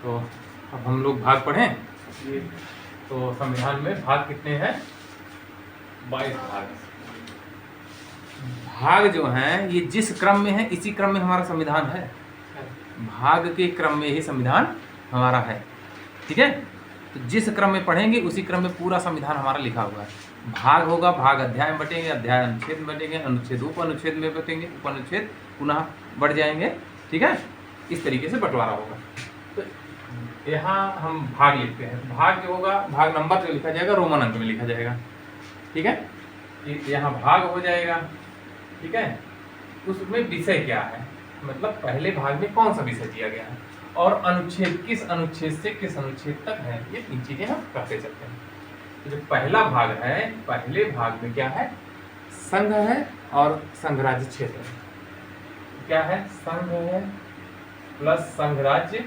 तो अब हम लोग भाग पढ़ें। तो संविधान में भाग कितने हैं? 22 भाग। भाग जो हैं ये जिस क्रम में है इसी क्रम में हमारा संविधान है। भाग के क्रम में ही संविधान हमारा है, ठीक है। तो जिस क्रम में पढ़ेंगे उसी क्रम में पूरा संविधान हमारा लिखा हुआ है। भाग होगा, भाग अध्याय में बटेंगे, अध्याय अनुच्छेद में बटेंगे, अनुच्छेद उप अनुच्छेद में बटेंगे, उप अनुच्छेद पुनः बढ़ जाएंगे, ठीक है। इस तरीके से बंटवारा होगा। तो यहाँ हम भाग लिखते हैं। भाग जो होगा, भाग नंबर जो लिखा जाएगा रोमन अंक में लिखा जाएगा, ठीक है। यहाँ भाग हो जाएगा, ठीक है। उसमें विषय क्या है, मतलब पहले भाग में कौन सा विषय दिया गया है और अनुच्छेद किस अनुच्छेद से किस अनुच्छेद तक है, ये 3 चीजें हम करते चलते हैं। तो जो पहला भाग है, पहले भाग में क्या है? संघ है और संघराज्य क्षेत्र है। क्या है? संघ है प्लस संघराज्य,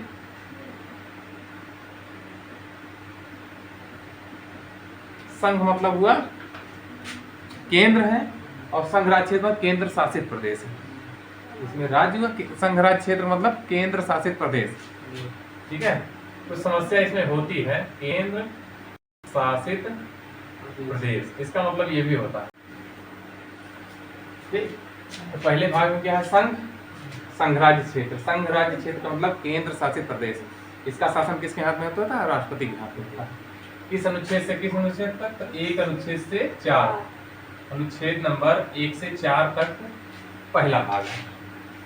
संघ मतलब हुआ केंद्र है और संघराज्य क्षेत्र केंद्र शासित प्रदेश है। इसमें राज्य हुआ, संघराज्य क्षेत्र मतलब केंद्र शासित प्रदेश, ठीक है। तो समस्या इसमें होती है केंद्र शासित प्रदेश, इसका मतलब ये भी होता है, ठीक। तो पहले भाग में क्या है? संघ, संघराज्य क्षेत्र। संघराज्य क्षेत्र का मतलब केंद्र शासित प्रदेश। इसका शासन किसके हाथ में होता है? राष्ट्रपति के हाथ में होता है। किस अनुच्छेद से किस अनुच्छेद तक? तो 1 अनुच्छेद से 4, अनुच्छेद नंबर 1 से 4 तक पहला भाग है,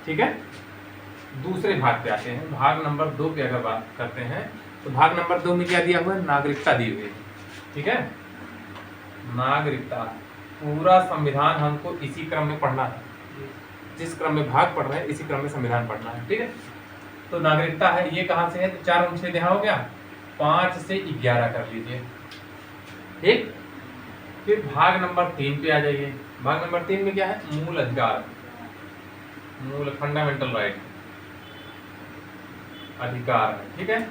ठीक है। दूसरे भाग पे आते हैं। भाग नंबर 2 पे अगर बात करते हैं तो भाग नंबर 2 में क्या दिया हुआ है? नागरिकता दी हुई है, ठीक है। नागरिकता, पूरा संविधान हमको इसी क्रम में पढ़ना है, जिस क्रम में भाग पढ़ रहे हैं इसी क्रम में संविधान पढ़ना है, ठीक है। तो नागरिकता है, ये कहाँ से है? तो 4 अनुच्छेद यहाँ हो गया, 5 से 11 कर लीजिए, ठीक। फिर भाग नंबर 3 पे आ जाइए। भाग नंबर 3 में क्या है? मूल अधिकार, मूल फंडामेंटल राइट, अधिकार है, ठीक है।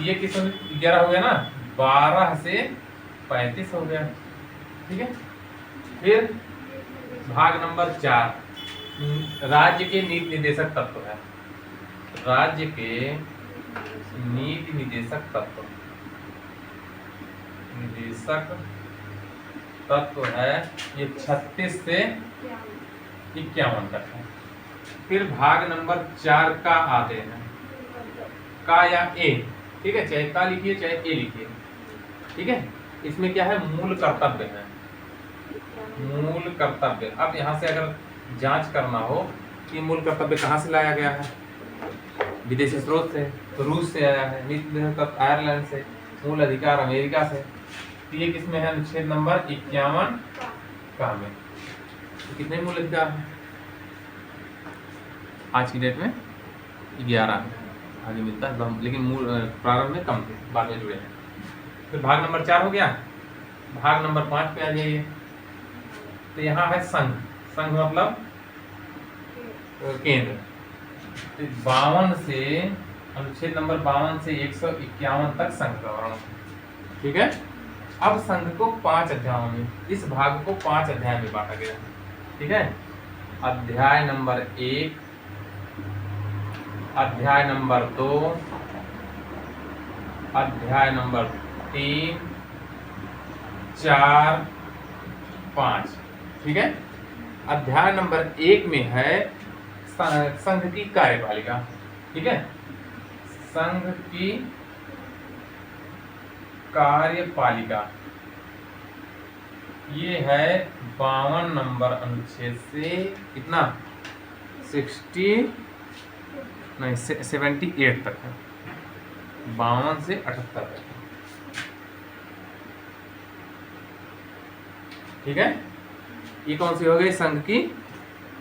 ये किस 11 हो गया ना, 12 से 35 हो गया, ठीक है। फिर भाग नंबर 4 राज्य के नीति निर्देशक तत्व है। राज्य के नीति निर्देशक तत्व, निर्देशक तत्व है, ये 36 से 51 तक है। फिर भाग नंबर 4 का आते हैं, का या ए, ठीक है, चाहे का लिखिए चाहे ए लिखिए, ठीक है। इसमें क्या है? मूल कर्तव्य है, मूल कर्तव्य। अब यहाँ से अगर जांच करना हो कि मूल कर्तव्य कहाँ से लाया गया है, विदेशी स्रोत से, तो रूस से आया है, नीति निर्देशक तत्व आयरलैंड से, मूल अधिकार अमेरिका से। तो ये किसमें है? अनुच्छेद नंबर 51 का में। तो कितने मूल अधिकार हैं आज की डेट में? 11 आगे मिलता है, लेकिन मूल प्रारंभ में कम थे, बाद में जुड़े हैं। फिर भाग नंबर 4 हो गया। भाग नंबर 5 पे आ जाइए। तो यहाँ है संघ, संघ मतलब केंद्र। तो 52 से, अनुच्छेद नंबर 52 से 151 तक संघ का वर्णन, ठीक है। अब संघ को 5 अध्यायों में, इस भाग को 5 अध्याय में बांटा गया, ठीक है। अध्याय नंबर 1, अध्याय नंबर 2, अध्याय नंबर 3, 4, 5, ठीक है। अध्याय नंबर 1 में है संघ की कार्यपालिका, ठीक है। संघ की कार्यपालिका, ये है 52 नंबर अनुच्छेद से कितना? 78 तक है, 52 से 78 तक, ठीक है। ये कौन सी हो गई? संघ की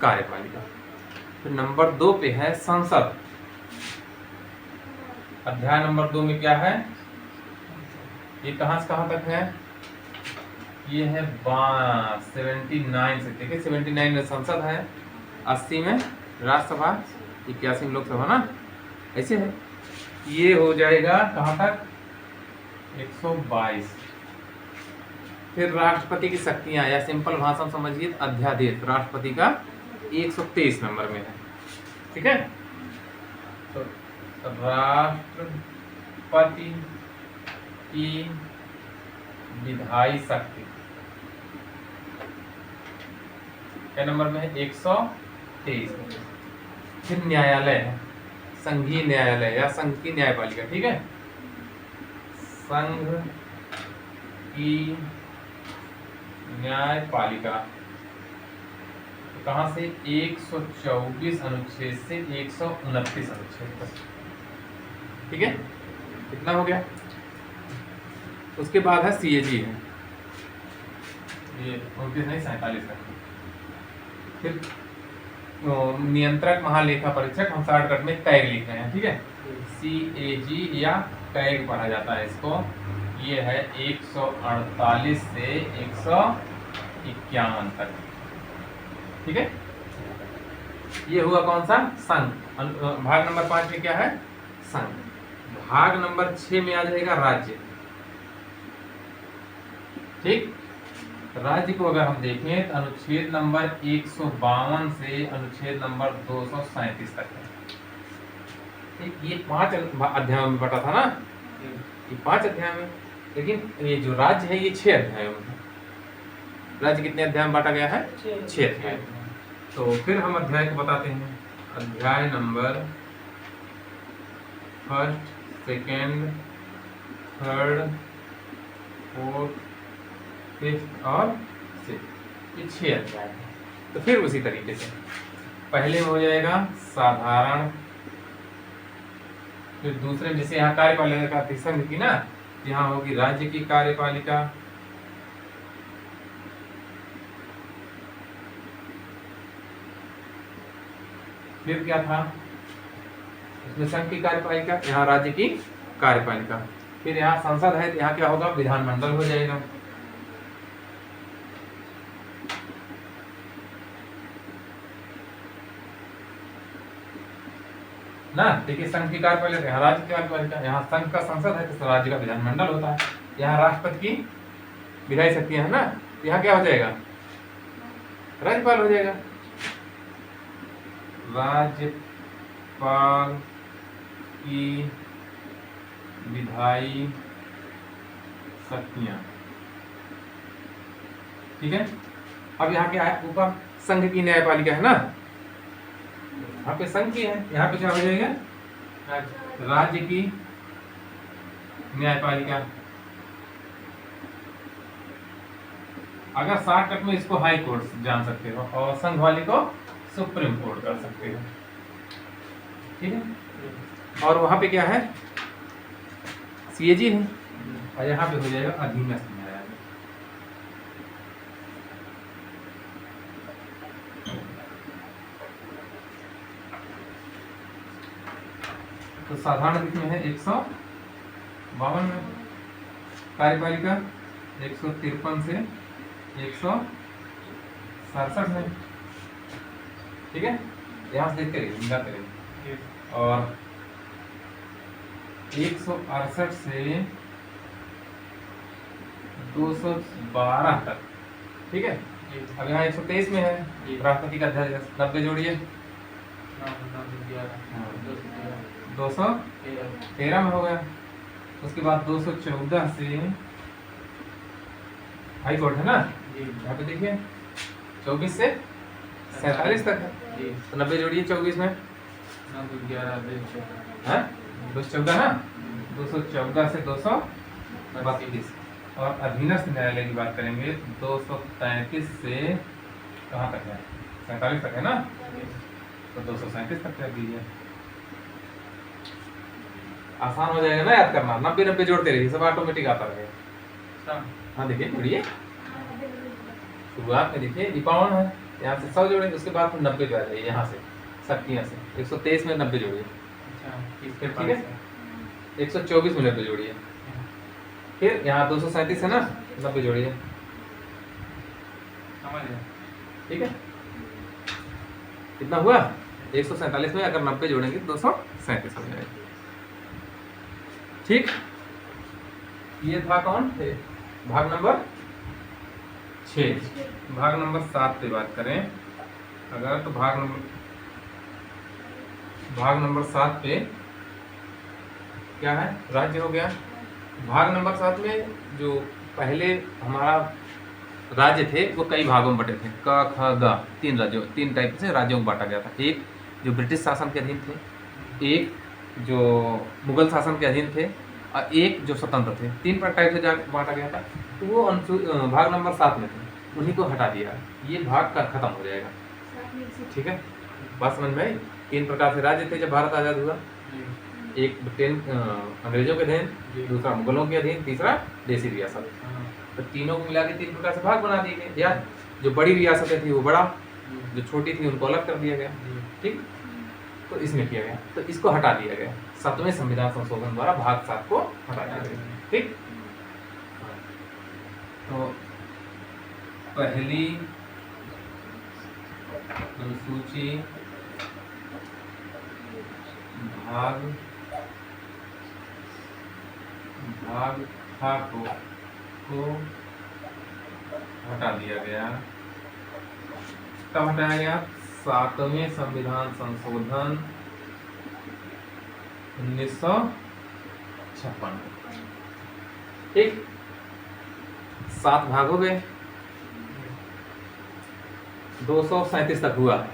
कार्यपालिका। फिर नंबर 2 पे है संसद। अध्याय नंबर 2 में क्या है? ये कहां से कहां तक है? ये है 79 से, देखिए 79 में संसद है, 80 में राज्यसभा, 81 में लोकसभा ना, ऐसे है। ये हो जाएगा कहां तक? 122। फिर राष्ट्रपति की शक्तियां या सिंपल भाषा में समझिए अध्यादेश, राष्ट्रपति का 123 नंबर में है, ठीक है। तो राष्ट्रपति की विधायी शक्ति क्या नंबर में है? 123। फिर न्यायालय है, संघीय न्यायालय या संघ की न्यायपालिका, ठीक है। संघ की न्यायपालिका तो कहां से? 124 अनुच्छेद से 129 अनुच्छेद तक, ठीक है। कितना हो गया? उसके बाद है सीएजी है, ये 29 नहीं 47 तक। फिर नियंत्रक महालेखा परीक्षक, हम शॉर्टकट में टैग लिख रहे हैं, ठीक है। सीएजी या टैग पढ़ा जाता है इसको। ये है 148 से 151 तक, ठीक है। ये हुआ कौन सा? संघ। भाग नंबर 5 में क्या है? संघ। भाग नंबर 6 में आ जाएगा राज्य, ठीक। राज्य को अगर हम देखें तो अनुच्छेद नंबर 152 से अनुच्छेद नंबर 237 तक है, ठीक। ये 5 अध्यायों में बटा था ना, ये 5 अध्याय में, लेकिन ये जो राज्य है ये 6 अध्यायों में है। राज्य कितने अध्याय में बांटा गया है? 6 अध्याय। तो फिर हम अध्याय को बताते हैं। अध्याय नंबर 1, 2, 3, 4, 5 और 6, ये 6 अध्याय है। तो फिर उसी तरीके से पहले में हो जाएगा साधारण, फिर दूसरे में जैसे यहाँ कार्यपालिका थी संघ की ना, यहाँ होगी राज्य की कार्यपालिका, फिर क्या था इसमें? संघ की कार्यपालिका, यहाँ राज्य की कार्यपालिका, फिर यहाँ संसद है तो यहाँ क्या होगा? विधानमंडल हो जाएगा। ना देखिए, संघ की कार्यपालिका, यहाँ राज्य की कार्यपालिका, यहाँ संघ का संसद है तो राज्य का विधानमंडल होता है। यहाँ राष्ट्रपति की विधायी शक्ति है ना, तो यहाँ क्या हो जाएगा? राज्यपाल हो जाएगा। राज्यपाल की विधायी शक्तियां, ठीक है। अब यहाँ क्या है? ऊपर संघ की न्यायपालिका है ना, यहाँ पे संघ की है, यहाँ पे क्या हो जाएगा? राज्य की न्यायपालिका। अगर शॉर्टकट में इसको हाई कोर्ट जान सकते हो और संघ वाली को सुप्रीम कोर्ट कर सकते हो, ठीक है। और वहां पे क्या है? सीएजी है, और यहाँ पे हो जाएगा अधीनस्थ न्यायालय। तो साधारण कितने है? 152 में, कार्यपालिका 153 से 167 में, ठीक है। यहाँ से देखते रहिए, मिलाते रहिए। और 168 से 212 तक, ठीक है। अब यहाँ 123 में है, राष्ट्रपति का अध्यक्ष, 90 जोड़िए, 213 में हो गया। उसके बाद 214 से हाई कोर्ट है ना, यहाँ पे देखिए 24 से 47 तक है, तो 90 जोड़िए 24 में, 214 ना, 214 से 232। और अधीनस्थ न्यायालय की बात करेंगे 233 से कहाँ तक है? 47 तक है ना, तो 237 तक कर दीजिए। आसान हो जाएगा ना याद करना, 90 जोड़ते रहिए, सब ऑटोमेटिक आता रहेगा। हाँ देखिए, जोड़िए, शुरुआत में देखिए 52 है, यहाँ से 100 जोड़ेंगे, उसके बाद 90 पे आ जाइए, यहाँ से शक्तियाँ से 123 में 90 जोड़िए, ठीक है। 124 में 90 जोड़िए, फिर यहाँ 237 है ना, 90 जोड़िए, ठीक है। कितना हुआ? 147 में अगर 90 जोड़ेंगे 237 हो जाएगा, ठीक। ये था कौन? भाग नंबर 6। भाग नंबर 7 पे बात करें अगर, तो भाग नंबर 7 पे क्या है, राज्य हो गया। भाग नंबर 7 में जो पहले हमारा राज्य थे वो कई भागों में बटे थे, क ख ग, 3 राज्यों, 3 टाइप से राज्यों में बांटा गया था। एक जो ब्रिटिश शासन के अधीन थे, एक जो मुगल शासन के अधीन थे, और एक जो स्वतंत्र थे। 3 टाइप से बांटा गया था। तो वो भाग नंबर 7 में थे, उन्हीं को हटा दिया। ये भाग का खत्म हो जाएगा। ठीक है, बात समझ में आई। 3 प्रकार से राज्य थे जब भारत आज़ाद हुआ। एक अंग्रेजों के अधीन, दूसरा मुगलों के अधीन, तीसरा देसी रियासत। तो तीनों को मिला के 3 प्रकार से भाग बना दिए गए। या जो बड़ी रियासतें थी वो बड़ा, जो छोटी थी उनको अलग कर दिया गया। ठीक, तो इसमें किया गया, तो इसको हटा दिया गया। 7वें संविधान संशोधन द्वारा भाग 7 को हटा दिया गया। ठीक, तो पहली अनुसूची भाग खा को हटा दिया गया। कब हटाया गया? 7वें संविधान संशोधन 1956। ठीक, 7 भाग हो गए, 237 तक हुआ है।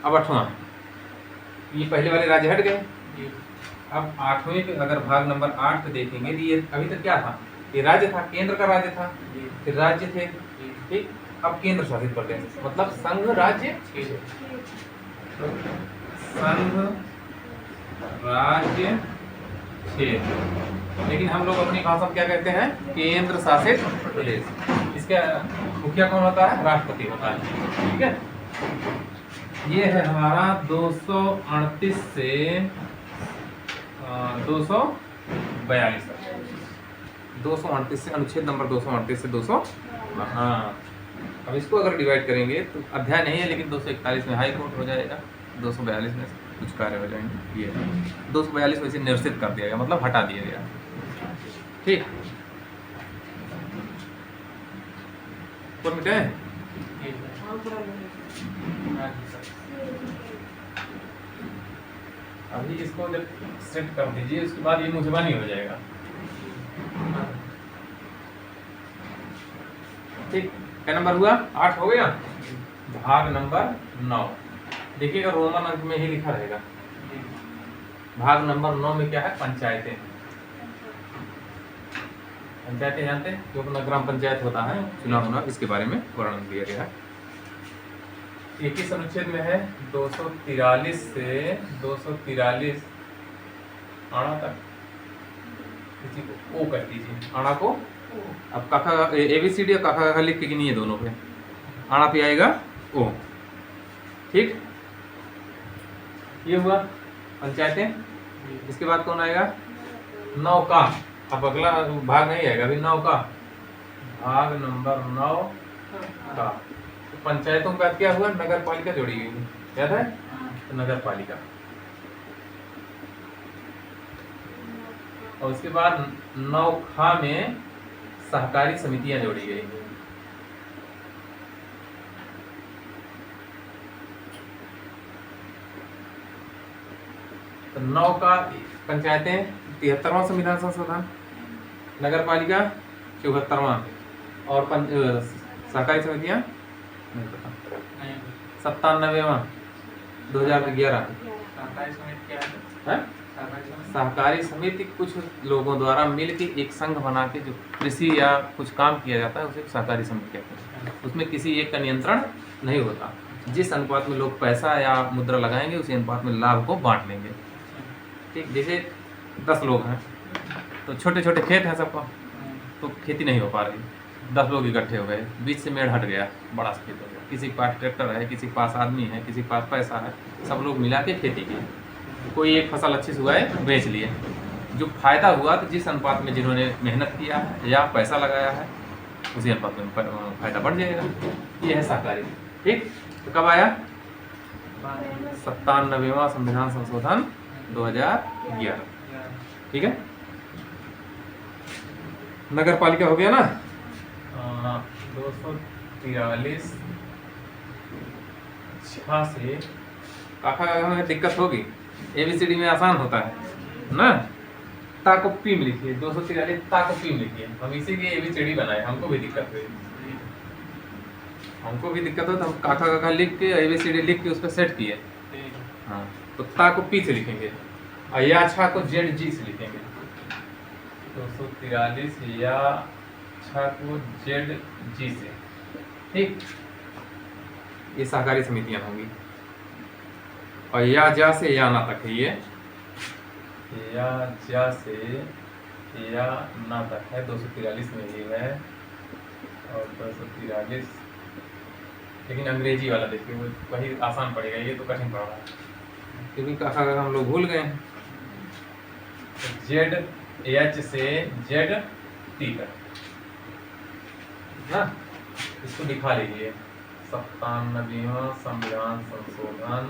अब 8वां, ये पहले वाले राज्य हट गए। अब 8वें पे अगर भाग नंबर 8 पे देखेंगे, ये अभी तक क्या था? ये राज्य था, केंद्र का राज्य था, फिर राज्य थे। ठीक, अब केंद्र शासित प्रदेश, मतलब संघ राज्य संघ राज्य क्षेत्र। लेकिन हम लोग अपनी भाषा में क्या कहते हैं? केंद्र शासित प्रदेश। इसका मुखिया कौन होता है? राष्ट्रपति होता है। ठीक है, ये है हमारा 238 से 242 तक। 238 से अनुच्छेद नंबर 238 से 200। हाँ, अब इसको अगर डिवाइड करेंगे तो अध्याय नहीं है, लेकिन 241 में हाई कोर्ट हो जाएगा, 242 में कुछ कार्य हो जाएंगे। ये 242 वैसे निरसित कर दिया गया, मतलब हटा दिया गया। ठीक, कोई मिटे अभी इसको जब सेट कर दीजिए, उसके बाद ये मुझबानी हो जाएगा। ठीक, क्या नंबर हुआ? 8 हो गया। भाग नंबर 9 देखिएगा, रोमन अंक में ही लिखा रहेगा। भाग नंबर 9 में क्या है? पंचायतें। पंचायतें जानते हैं, जो अपना ग्राम पंचायत होता है, चुनाव होना, इसके बारे में वर्णन दिया गया है। 21 अनुच्छेद में है 243 से 243 आना तक। इसी को ओ कर दीजिए, आना को। अब काका ABCD और काका लिख के गिनिए दोनों पे। आना पे आएगा ओ। ठीक, ये हुआ पंचायतें। इसके बाद कौन आएगा? नौका। अब अगला भाग नहीं आएगा, अभी नौका, भाग नंबर 9 का। तो पंचायतों का क्या हुआ? नगर पालिका जोड़ी गई, याद है? तो नगर पालिका। और उसके बाद नौखा में सहकारी समितियां जोड़ी गई। तो 9 का पंचायतें 73वां संविधान संशोधन, नगर पालिका 74वां, और सहकारी समितियां 97वां 2011। सहकारी समिति कुछ लोगों द्वारा मिलकर एक संघ बना के जो कृषि या कुछ काम किया जाता है उसे सहकारी समिति कहते हैं। उसमें किसी एक का नियंत्रण नहीं होता, जिस अनुपात में लोग पैसा या मुद्रा लगाएंगे उसी अनुपात में लाभ को बांट लेंगे। ठीक, जैसे 10 लोग हैं तो छोटे छोटे खेत हैं सबका, तो खेती नहीं हो पा रही, 10 लोग इकट्ठे हो गए, बीच से मेड़ हट गया, बड़ा सा खेत हो गया। किसी के पास ट्रैक्टर है, किसी के पास आदमी है, किसी के पास पैसा है, सब लोग मिला के खेती की। कोई एक फसल अच्छी से उगाए, बेच लिए, जो फायदा हुआ तो जिस अनुपात में जिन्होंने मेहनत किया है या पैसा लगाया है उसी अनुपात में फायदा बढ़ जाएगा। ये है सहकारी। ठीक, तो कब आया? 97वां संविधान संशोधन 2011। ठीक है, नगर पालिका हो गया ना। 243 6 से काका में दिक्कत होगी। ABCD में आसान होता है ना। ताकोपी में लिखिए 243 ताकोपी में लिखिए। हम इसी लिए ABCD बनाए, हमको भी दिक्कत हुई, हमको भी दिक्कत हो तो हम काका काका लिख के ABCD लिख के उस पर सेट किए। हाँ, तो ताकोपी से लिखेंगे और या छा को ZG से लिखेंगे। 243 या छा को ZG से, ठीक। ये सहकारी समितियां होंगी। और या जा से या ना तक है ये, या जा से या ना तक है 243 में ये है। और 243 लेकिन अंग्रेजी वाला देखिए, वो वही आसान पड़ेगा, ये तो कठिन पड़ रहा है क्योंकि काका का हम लोग भूल गए हैं। ZH से ZT तक ना, इसको दिखा लीजिए। 97वां संविधान संशोधन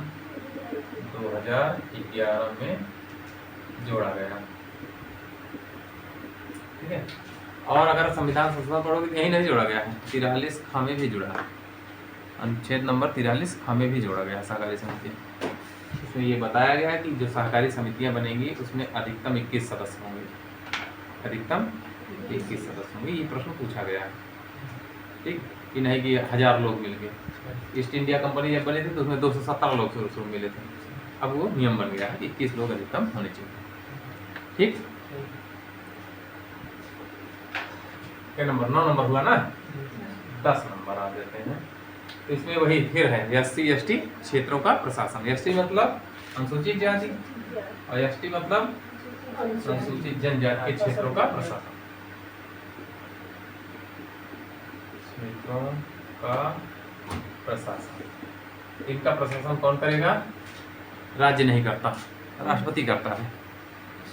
2011 में जोड़ा गया, ठीक है। और अगर संविधान संशोधन पढ़ोगे तो यही नहीं जोड़ा गया है, 43 ख में भी जुड़ा है, अनुच्छेद नंबर 43 ख में भी जोड़ा गया है सहकारी समिति। इसमें ये बताया गया है कि जो सहकारी समितियां बनेंगी उसमें अधिकतम 21 सदस्य होंगे, अधिकतम 21 सदस्य होंगे। ये प्रश्न पूछा गया है, ठीक, कि नहीं कि 1000 लोग मिल गए। ईस्ट इंडिया कंपनी जब बनी थी तो उसमें 217 लोग शुरू मिले थे, अब वो नियम बन गया है 21 लोग अधिकतम होने चाहिए, ठीक। क्या नंबर 9 नंबर हुआ ना, 10 नंबर आ जाते हैं। तो इसमें वही फिर है SC ST क्षेत्रों का प्रशासन। ST मतलब अनुसूचित जाति और ST मतलब अनुसूचित जनजाति के क्षेत्रों का प्रशासन, क्षेत्रों का प्रशासन। इनका प्रशासन कौन करेगा? राज्य नहीं करता, राष्ट्रपति करता है,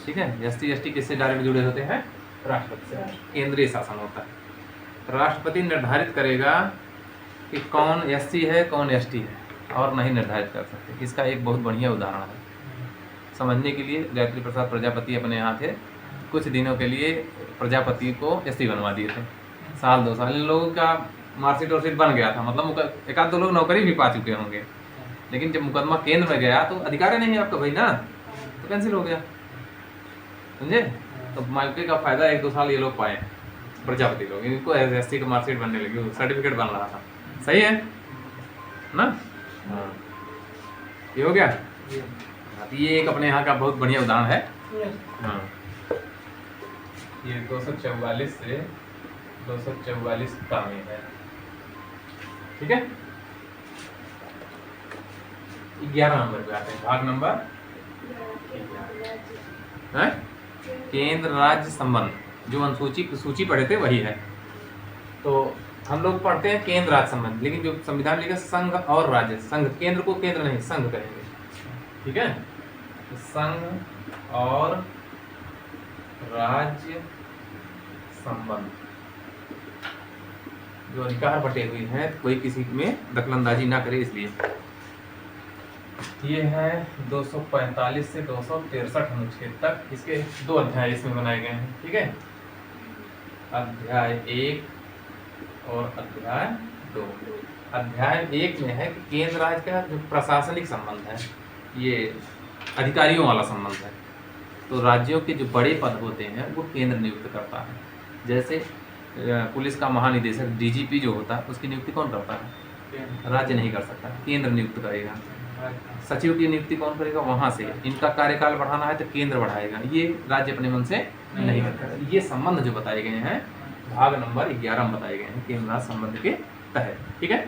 ठीक है। SC ST किससे डायरेक्ट जुड़े होते हैं? राष्ट्रपति से, केंद्रीय शासन होता है। राष्ट्रपति निर्धारित करेगा कि कौन SC है कौन ST है, और नहीं निर्धारित कर सकते। इसका एक बहुत बढ़िया उदाहरण है समझने के लिए। गायत्री प्रसाद प्रजापति अपने यहाँ थे, कुछ दिनों के लिए प्रजापति को ST बनवा दिए थे, साल 2 साल। इन लोगों का मार्कशीट और बन गया था, मतलब 1-2 लोग नौकरी भी पा चुके होंगे, लेकिन जब मुकदमा केंद्र में गया तो अधिकार नहीं है आपका भाई ना, तो कैंसिल हो गया, समझे। तो मौके का फायदा 1-2 साल ये लोग पाए, प्रजापति लोग। इनको SC का मार्कशीट बनने लगी, सर्टिफिकेट बन रहा था, सही है ना। हाँ, ये हो गया। ये एक अपने यहाँ का बहुत बढ़िया उदाहरण है। हाँ, ये 244 से 244 का में है, ठीक है। 11 नंबर पे आते हैं, भाग नंबर 11 केंद्र राज्य संबंध। जो अनुसूची सूची पढ़े थे वही है। तो हम लोग पढ़ते हैं केंद्र राज्य संबंध, लेकिन जो संविधान लिखा संघ और राज्य, संघ केंद्र को केंद्र नहीं संघ कहेंगे, ठीक है। तो संघ और राज्य संबंध जो अधिकार बटे हुए हैं, कोई किसी में दखलंदाजी ना करे, इसलिए ये है 245 से 263 अनुच्छेद तक। इसके 2 अध्याय इसमें बनाए गए हैं, ठीक है। अध्याय 1 और अध्याय 2। अध्याय 1 में है कि केंद्र राज्य का जो प्रशासनिक संबंध है, ये अधिकारियों वाला संबंध है। तो राज्यों के जो बड़े पद होते हैं वो केंद्र नियुक्त करता है। जैसे पुलिस का महानिदेशक DGP जो होता है, उसकी नियुक्ति कौन करता है? राज्य नहीं कर सकता, केंद्र नियुक्त करेगा। सचिव की नियुक्ति कौन करेगा? वहां से। इनका कार्यकाल बढ़ाना है तो केंद्र बढ़ाएगा, ये राज्य अपने मन से नहीं करता। ये संबंध जो बताए गए हैं भाग नंबर 11 में बताए गए हैं केंद्र राज्य संबंध के तहत, ठीक है।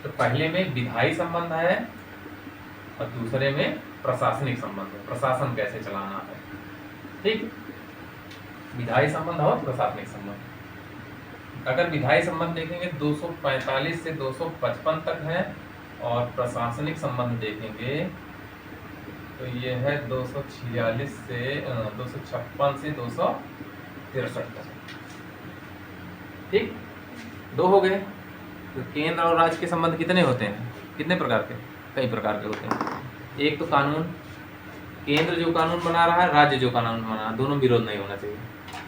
तो पहले में विधायी संबंध है और दूसरे में प्रशासनिक संबंध है, प्रशासन कैसे चलाना है, ठीक। विधायी संबंध और प्रशासनिक संबंध। अगर विधायी संबंध देखेंगे 245 से 255 तक है, और प्रशासनिक संबंध देखेंगे तो ये है 246 से 256 से 263 तक, ठीक। 2 हो गए। तो केंद्र और राज्य के संबंध कितने होते हैं? कितने प्रकार के? कई प्रकार के होते हैं। एक तो कानून, केंद्र जो कानून बना रहा है, राज्य जो कानून बना रहा है, दोनों विरोध नहीं होना चाहिए,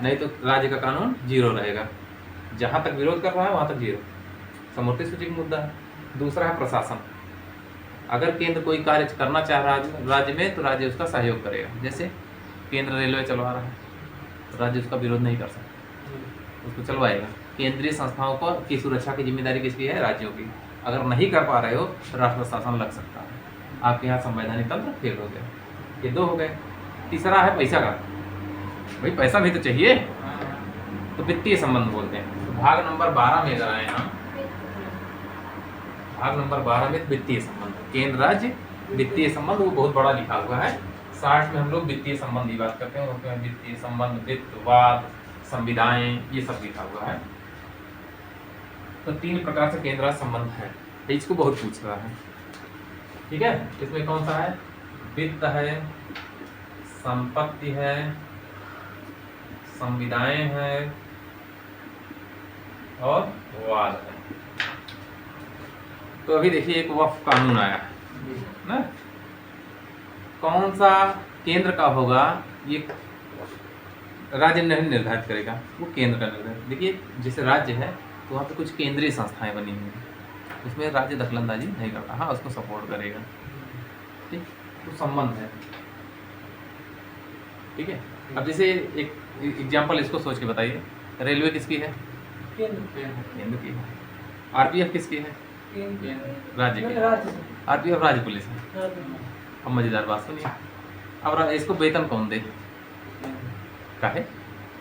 नहीं तो राज्य का कानून 0 रहेगा। जहाँ तक विरोध कर रहा है वहाँ तक 0, समवर्ती सूची का मुद्दा है। दूसरा है प्रशासन। अगर केंद्र कोई कार्य करना चाह रहा है राज्य में तो राज्य उसका सहयोग करेगा। जैसे केंद्र रेलवे चलवा रहा है तो राज्य उसका विरोध नहीं कर सकता, उसको चलवाएगा। केंद्रीय संस्थाओं को की सुरक्षा की जिम्मेदारी किसकी है? राज्यों की। अगर नहीं कर पा रहे हो तो राष्ट्र शासन लग सकता है। आपके यहाँ संवैधानिक तंत्र फेल हो गया। ये दो हो गए। तीसरा है पैसा का। भाई पैसा भी तो चाहिए, तो वित्तीय संबंध बोलते हैं। तो भाग नंबर 12 में अगर आए हम, भाग नंबर 12 में वित्तीय संबंध, केंद्र राज्य वित्तीय संबंध, वो बहुत बड़ा लिखा हुआ है। 60 में हम लोग वित्तीय संबंध की बात करते हैं, उसमें वित्तीय संबंध, वित्तवाद, संविदाएं, ये सब लिखा हुआ है। तो 3 प्रकार से केंद्र राज्य संबंध है। इसको बहुत पूछ रहा है, ठीक है। इसमें कौन सा है? वित्त है, संपत्ति है, संविदाएं है और वाद है। तो अभी देखिए एक वक्फ कानून आया है ना, कौन सा केंद्र का होगा ये राज्य नहीं निर्धारित करेगा, वो केंद्र का निर्धारित। देखिए जैसे राज्य है तो वहाँ पे कुछ केंद्रीय संस्थाएं बनी हुई हैं, उसमें राज्य दखलंदाजी नहीं करता, हाँ उसको सपोर्ट करेगा, ठीक। तो संबंध है, ठीक है। अब जैसे एक एग्जाम्पल इसको सोच के बताइए, रेलवे किसकी है? केंद्र की है। आरपीएफ किसकी है? राज्य की। आरपीएफ राज्य पुलिस है। अब मजेदार बात सुनिए, अब इसको वेतन कौन दे? काहे?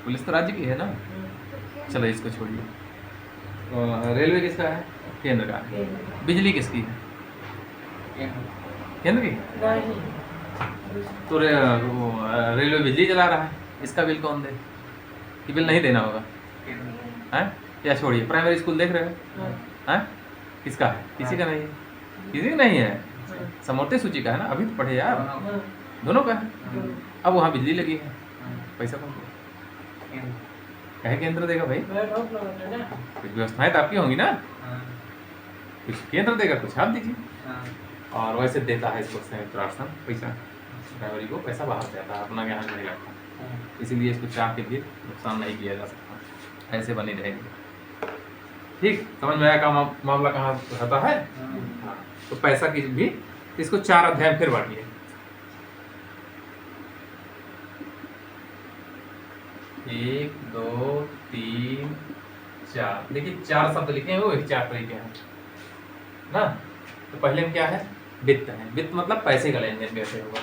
पुलिस तो राज्य की है ना। चलो इसको छोड़िए। रेलवे किसका है? केंद्र का है। बिजली किसकी है? केंद्र की। तो रेलवे बिजली चला रहा है, इसका बिल कौन दे? कि बिल नहीं देना होगा हैं? या छोड़िए, प्राइमरी स्कूल देख रहे हो हैं? किसका है? किसी का नहीं है, किसी का नहीं है, समवर्ती सूची का है ना। अभी तो पढ़े यार, दोनों का है। अब वहाँ बिजली लगी है, पैसा कौन देगा? कहे केंद्र देगा भाई, कुछ व्यवस्थाएं तो आपकी होंगी ना, कुछ केंद्र देगा, कुछ आप दीजिए। और वैसे देता है इसको संयुक्त राष्ट्र पैसा, प्राइमरी को पैसा बाहर से आता है, अपना यहाँ नहीं लगता, इसीलिए इसको चाह के भी नुकसान नहीं किया जा सकता, ऐसे बनी रहेगी। ठीक, समझ में आया का मामला कहाँ रहता है। हाँ, तो पैसा की भी इसको 4 अध्याय फिर बांटिए। 1 2 3 4, देखिए 4 शब्द लिखे हैं, वो 4 तरीके हैं ना। तो पहले में क्या है? वित्त है। वित्त मतलब पैसे का लेन देन कैसे होगा।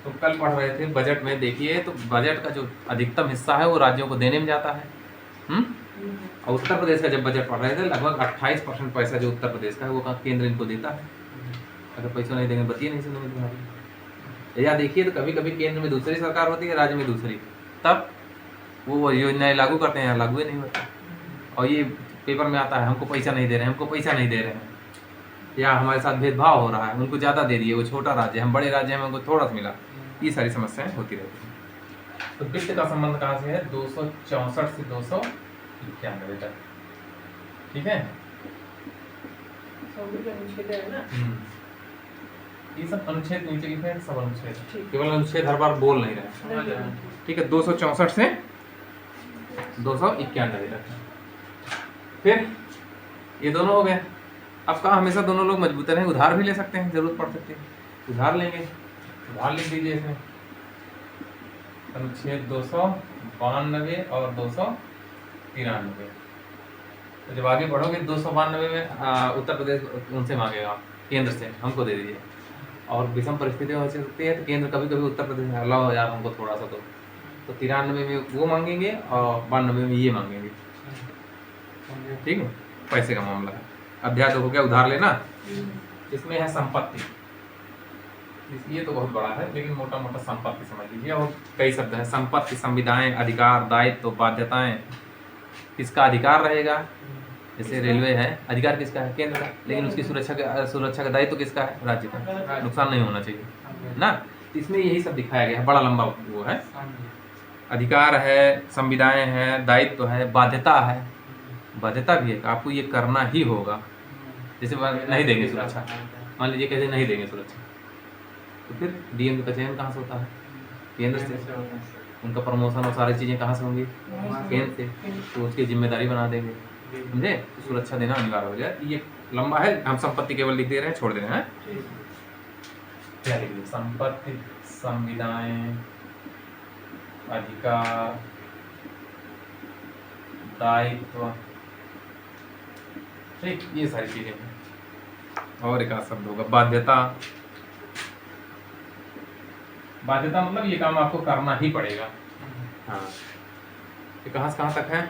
तो कल पढ़ रहे थे बजट में, देखिए तो बजट का जो अधिकतम हिस्सा है वो राज्यों को देने में जाता है। और उत्तर प्रदेश का जब बजट पढ़ रहे थे, लगभग 28% पैसा जो उत्तर प्रदेश का है वो केंद्र इनको देता है। अगर पैसा नहीं देंगे बतिए नहीं सुनेंगे तुम्हारी। या देखिए तो कभी कभी केंद्र में दूसरी सरकार होती है, राज्य में दूसरी, तब वो योजनाएं लागू करते हैं, लागू ही नहीं होता। और ये पेपर में आता है हमको पैसा नहीं दे रहे हैं, हमको पैसा नहीं दे रहे हैं, या हमारे साथ भेदभाव हो रहा है, उनको ज़्यादा दे दिए, वो छोटा राज्य, हम बड़े राज्य हैं, उनको थोड़ा सा मिला। ये सारी समस्याएं होती रहती हैं। तो वित्त का संबंध कहाँ से है? 264 से 291 तक, ठीक है। ये सब अनुच्छेद नीचे लिखे हैं, सब अनुच्छेद, केवल अनुच्छेद हर बार बोल नहीं रहे, ठीक है। 264 से 291 तक। फिर ये दोनों हो गए। अब कहा हमेशा दोनों लोग मजबूत रहें, उधार भी ले सकते हैं, जरूरत पड़ सकती है, उधार लेंगे, उधार लिख दीजिए इसमें। अनुच्छेद 292 और 293। तो जब आगे बढ़ोगे 292 में उत्तर प्रदेश उनसे मांगेगा, केंद्र से हमको दे दीजिए। और विषम परिस्थितियाँ हो सकती है तो केंद्र कभी कभी उत्तर प्रदेश लाओ यार हमको थोड़ा सा दो, तो 93 में वो मांगेंगे और 92 में ये मांगेंगे, ठीक है। पैसे का मामला है। अध्याय 2 हो गया उधार लेना। इसमें है संपत्ति, ये तो बहुत बड़ा है, लेकिन मोटा मोटा संपत्ति समझ लीजिए। और कई शब्द हैं, संपत्ति, संविदाएं, अधिकार, दायित्व, बाध्यताएं। किसका अधिकार रहेगा? जैसे रेलवे है, अधिकार किसका है? केंद्र का, लेकिन उसकी सुरक्षा का दायित्व किसका है? राज्य का। नुकसान नहीं होना चाहिए ना। इसमें यही सब दिखाया गया है, बड़ा लंबा वो है। अधिकार है, संविदाएं हैं, दायित्व है, बाध्यता है। बाध्यता भी है, आपको ये करना ही होगा। जैसे नहीं देंगे सुरक्षा, मान लीजिए कैसे नहीं देंगे सुरक्षा, तो फिर डीएम का चयन कहाँ से होता है? केंद्र से। उनका प्रमोशन और सारी चीज़ें कहाँ से होंगी? केंद्र से। तो उसकी जिम्मेदारी बना देंगे, समझे। तो सुरक्षा देना अनिवार्य हो जाए, ये लंबा है, हम संपत्ति केवल लिख दे रहे हैं, छोड़ दे रहे हैं। क्या लिख दिए? संपत्ति, संविदाएं, अधिकार, दायित्व, ठीक, ये सारी चीजें हैं। और एक शब्द होगा बाध्यता। बाध्यता मतलब ये काम आपको करना ही पड़ेगा। हाँ, ये कहाँ से कहाँ तक है?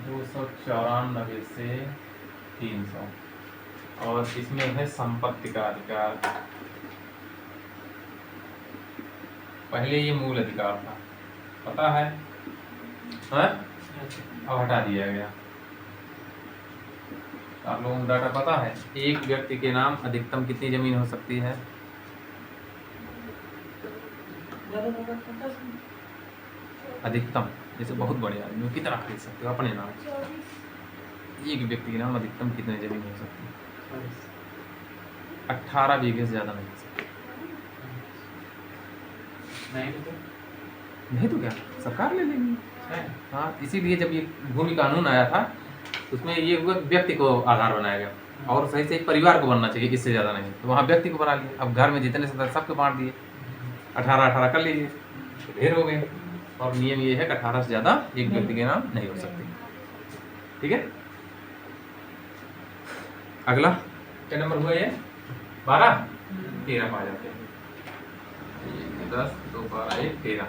294 से 300। और इसमें है संपत्ति का अधिकार। पहले ये मूल अधिकार था, पता है? हाँ? अब हटा दिया गया। आप लोगों को डाटा पता है? एक व्यक्ति के नाम अधिकतम कितनी जमीन हो सकती है? अधिकतम, जैसे बहुत बड़े आदमी कितना खरीद सकते हो अपने नाम? एक व्यक्ति के नाम अधिकतम कितनी जमीन हो सकती है? 18 बीघे से ज्यादा नहीं हो सकती। नहीं तो क्या सरकार ले लेगी? हाँ, इसीलिए जब ये भूमि कानून आया था उसमें ये व्यक्ति को आधार बनाया गया, और सही से एक परिवार को बनना चाहिए, इससे ज़्यादा नहीं। तो वहाँ व्यक्ति को बना लिया। अब घर में जितने सदस्य सबको बांट दिए, 18 कर लीजिए, ढेर हो गए। और नियम ये है कि 18 से ज़्यादा एक व्यक्ति के नाम नहीं हो सकते। ठीक है, अगला क्या नंबर हुआ ये? 12, 13 पा जाते हैं। 10, 2, 12, 1, 13।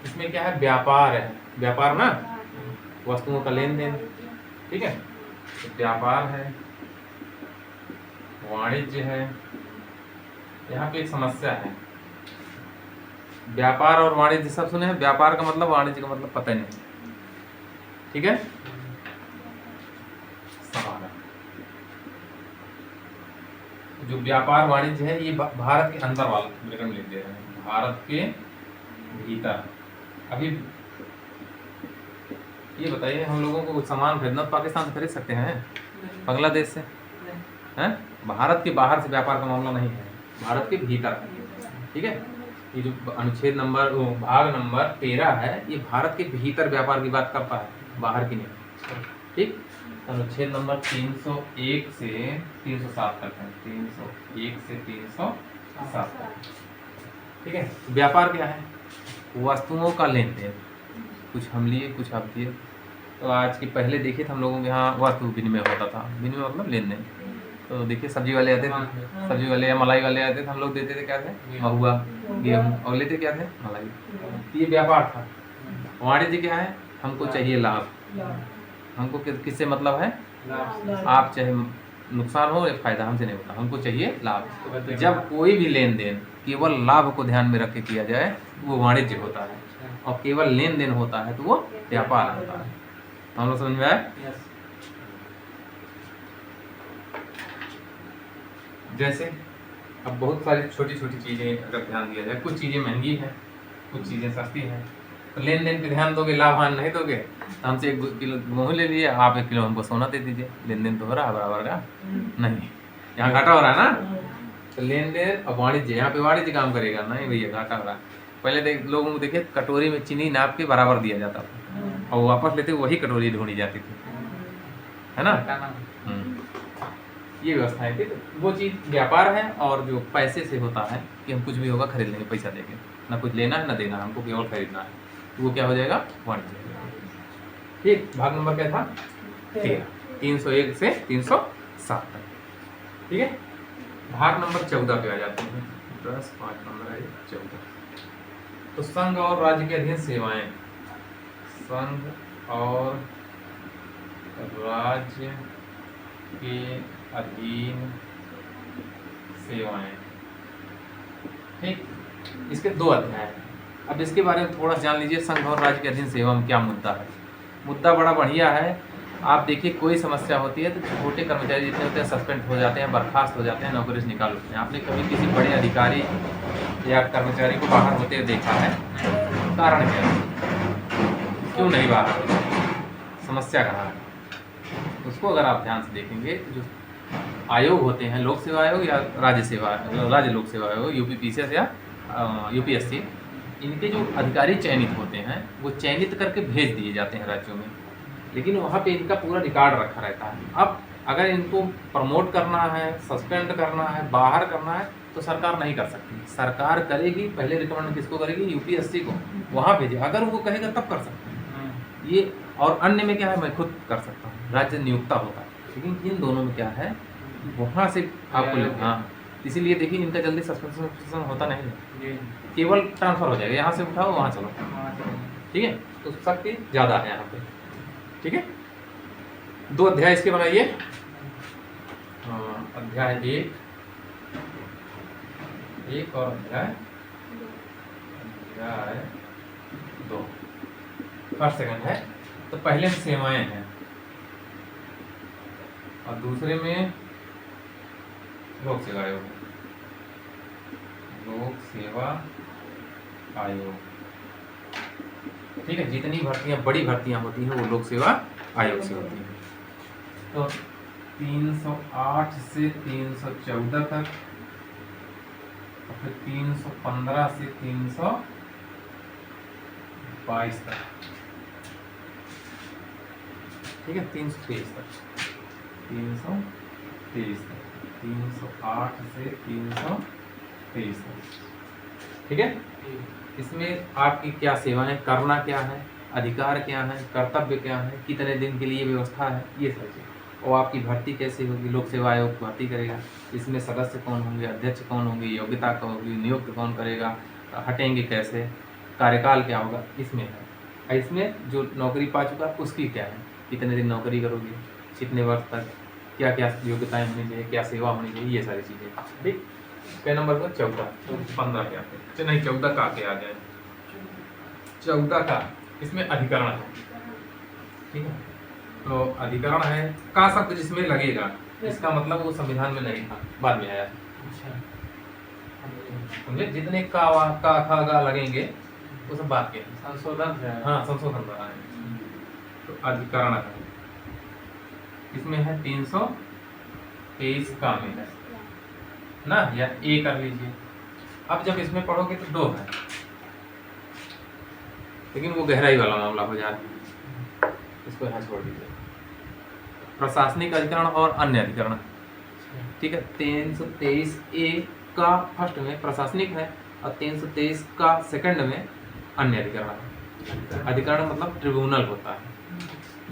इसमें क्या है? व्यापार है। व्यापार ना, वस्तुओं का लेन देन। ठीक है, तो व्यापार है, वाणिज्य है। यहाँ पे एक समस्या है, व्यापार और वाणिज्य सब सुने हैं, व्यापार का मतलब, वाणिज्य का मतलब पता ही नहीं। ठीक है, सवाल है जो व्यापार वाणिज्य है ये भारत के अंदर वाला ब्रैकेट लिख दे रहे हैं, भारत के भीतर। अभी ये बताइए, हम लोगों को कुछ सामान खरीदना तो पाकिस्तान से खरीद सकते हैं, बांग्लादेश से हैं? भारत के बाहर से व्यापार का मामला नहीं है, भारत के भीतर। ठीक है, ये जो अनुच्छेद नंबर भाग नंबर 13 है, ये भारत के भीतर व्यापार की बात करता है, बाहर की नहीं। ठीक, अनुच्छेद नंबर 301 से 307 तक है, 301 से 307 तक। ठीक है, व्यापार क्या है? वस्तुओं का लेन देन, कुछ हम लिए कुछ आप दिए। तो आज के पहले देखिए हम लोगों के यहाँ वस्तु विनिमय होता था, विनिमय मतलब लेन देन। तो देखिए सब्जी वाले आते थे, सब्जी वाले या मलाई वाले आते थे, हम लोग देते थे क्या थे? महुआ, गेहूँ, और लेते क्या थे? मलाई। ये व्यापार था। वाणिज्य क्या है? हमको चाहिए लाभ, हमको किससे मतलब है? आप चाहे नुकसान हो या फायदा, हमसे नहीं होता, हमको चाहिए लाभ। तो जब कोई भी लेन देन केवल लाभ को ध्यान में रख के किया जाए वो वाणिज्य होता है, और केवल लेन देन होता है तो वो व्यापार होता है। हम लोग समझ में आए? जैसे अब बहुत सारी छोटी छोटी चीजें अगर ध्यान दिया जाए, कुछ चीजें महंगी हैं, कुछ चीजें सस्ती हैं, तो लेन देन पे ध्यान दोगे, लाभ हानि नहीं दोगे। तो हमसे 1 किलो गेहूँ ले लिए, आप 1 किलो हमको सोना दे दीजिए, लेन देन तो हो रहा है बराबर का? नहीं, यहाँ घाटा हो रहा है ना। तो लेन देन और वाणिज्य, यहाँ पे वाणिज्य काम करेगा, नहीं भैया घाटा हो रहा है। पहले लोगों को देखिए कटोरी में चीनी नाप के बराबर दिया जाता था, और वापस लेते वही कटोरी ढूंढी जाती थी, है ना? ये व्यवस्थाएं थी। तो वो चीज़ व्यापार है, और जो पैसे से होता है कि हम कुछ भी होगा खरीद लेंगे पैसा देके, ना कुछ लेना है ना देना, हमको केवल खरीदना है, तो वो क्या हो जाएगा? वाणिज्य। ठीक, भाग नंबर क्या था? 13, 301 से 307 तक। ठीक है, भाग नंबर 14 पे आ जाते हैं। 10, 5 नंबर है 14। तो संघ और राज्य के अधीन सेवाएं, संघ और राज्य के अधीन सेवाएं। ठीक, इसके 2 अध्याय हैं। अब इसके बारे में थोड़ा जान लीजिए, संघ और राज्य के अधीन सेवा में क्या मुद्दा है। मुद्दा बड़ा बढ़िया है। आप देखिए कोई समस्या होती है तो छोटे कर्मचारी जितने होते हैं सस्पेंड हो जाते हैं, बर्खास्त हो जाते हैं, नौकरी से निकाल लेते हैं। आपने कभी किसी बड़े अधिकारी या कर्मचारी को बाहर होते देखा है? कारण क्या है? क्यों नहीं बाहर होते? समस्या कहाँ है? उसको अगर आप ध्यान से देखेंगे तो जो आयोग होते हैं, लोक सेवा आयोग या राज्य लोक सेवा आयोग, यूपीपीसीएस या यूपीएससी, इनके जो अधिकारी चयनित होते हैं वो चयनित करके भेज दिए जाते हैं राज्यों में। लेकिन वहाँ पे इनका पूरा रिकॉर्ड रखा रहता है। अब अगर इनको प्रमोट करना है, सस्पेंड करना है, बाहर करना है, तो सरकार नहीं कर सकती। सरकार करेगी, पहले रिकमेंड किसको करेगी? यूपीएससी को, वहाँ भेजे, अगर वो कहेगा तब कर सकते हैं ये। और अन्य में क्या है, मैं खुद कर सकता हूँ, राज्य नियुक्ता होता है। लेकिन इन दोनों में क्या है, वहाँ से आपको हाँ, इसीलिए देखिए इनका जल्दी सस्पेंशन होता नहीं है, केवल ट्रांसफर हो जाएगा, यहाँ से उठाओ वहाँ चलो, ठीक है। तो शक्ति ज़्यादा है यहाँ पे, ठीक है। 2 अध्याय इसके बनाइए। अध्याय 1 और अध्याय 2 फर्स्ट सेकंड है। तो पहले में सेवाएं हैं और दूसरे में लोक सेवा आयोग। लोक सेवा आयोग, ठीक है। जितनी भर्तियां, बड़ी भर्तियां होती हैं वो लोक सेवा आयोग से होती हैं। तो 308 से 314 तक, और फिर 315 से 322 तक, ठीक है। 323 तक, 323 तक, 308 से 323 तक, ठीक है। इसमें आपकी क्या सेवाएं, करना क्या है, अधिकार क्या है, कर्तव्य क्या है, कितने दिन के लिए व्यवस्था है, ये सब चीज़। और आपकी भर्ती कैसे होगी, लोक सेवा आयोग भर्ती करेगा, इसमें सदस्य कौन होंगे, अध्यक्ष कौन होंगे, योग्यता कौन होगी, नियुक्त कौन करेगा, हटेंगे कैसे, कार्यकाल क्या होगा, इसमें है। इसमें जो नौकरी पा चुका उसकी क्या है, कितने दिन नौकरी करोगे, कितने वर्ष तक, क्या क्या योग्यताएं होनी चाहिए, क्या सेवा होनी चाहिए, ये सारी चीज़ें, ठीक। क्या नंबर पर 14, 15 के आते, नहीं 14 का आके आ जाए, 14 का, इसमें अधिकरण है, ठीक है। तो अधिकरण है का शब्द जिसमें लगेगा, इसका मतलब वो संविधान में नहीं था, बाद में आया। समझे, जितने का खा गा लगेंगे वो सब बात के संशोधन है, हाँ संशोधन द्वारा है। तो अधिकरण है, इसमें है 323 का में है ना, या ए कर लीजिए। अब जब इसमें पढ़ोगे तो 2 है, लेकिन वो गहराई वाला मामला हो जा रहा है, इसको यहाँ छोड़ दीजिए। प्रशासनिक अधिकरण और अन्य अधिकरण, ठीक है। 323 ए का फर्स्ट में प्रशासनिक है और 323 का सेकंड में अन्य अधिकरण है। अधिकरण मतलब ट्रिब्यूनल होता है,